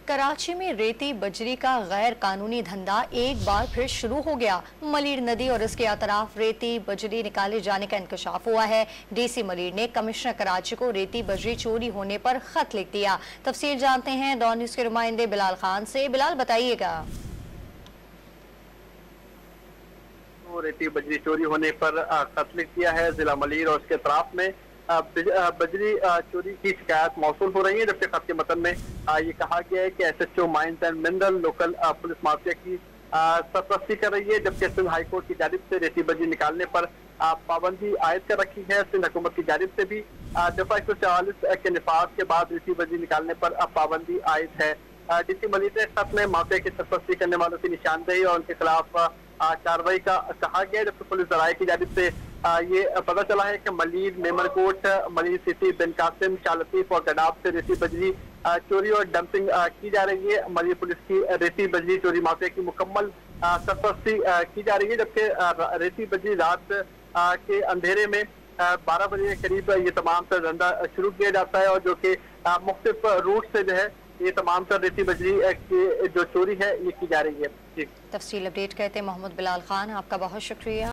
कराची में रेती बजरी का गैर कानूनी धंधा एक बार फिर शुरू हो गया। मलीर नदी और इसके अतराफ रेती बजरी निकाले जाने का इंकशाफ हुआ है। डीसी मलीर ने कमिश्नर कराची को रेती बजरी चोरी होने पर खत लिख दिया। तफसील जानते हैं डॉन न्यूज़ के नुमाइंदे बिलाल खान से। बिलाल, बताइएगा। तो रेती बजरी चोरी होने पर खत लिख दिया है। जिला मलीर और उसके अतराफ में बजरी चोरी की शिकायत मौसूल हो रही है, जबकि खत के मतन में ये कहा गया है कि SHO mines and mineral local police mafia की सरपरस्ती कर रही है, जबकि सिंध हाईकोर्ट की जानिब से रेती बजरी निकालने पर पाबंदी आयद कर रखी है। सिंध हुकूमत की जानिब से भी दफा 144 के निफाज के बाद रेती बजरी निकालने पर पाबंदी आयद है। डीसी मलीर ने खत में माफिया की सरपरस्ती करने वालों की निशानदेही और उनके खिलाफ कार्रवाई का कहा गया है, जबकि पुलिस जराये की जानिब से ये पता चला है कि मलीर, मेमरकोट, मलीर सिटी, बिन कासिम, शाह लतीफ और गडाब से रेती बजरी चोरी और डंपिंग की जा रही है। मलीर पुलिस की रेती बजरी चोरी माफिया की मुकम्मल सरपरस्ती की जा रही है, जबकि रेती बजरी रात के अंधेरे में 12 बजे के करीब ये तमाम तर धंधा शुरू किया जाता है और जो कि मुख्तलिफ रूट से जो है ये तमाम तर रेती बजरी की जो चोरी है ये की जा रही है। जी, तफसील अपडेट कहते हैं मोहम्मद बिलाल खान, आपका बहुत शुक्रिया।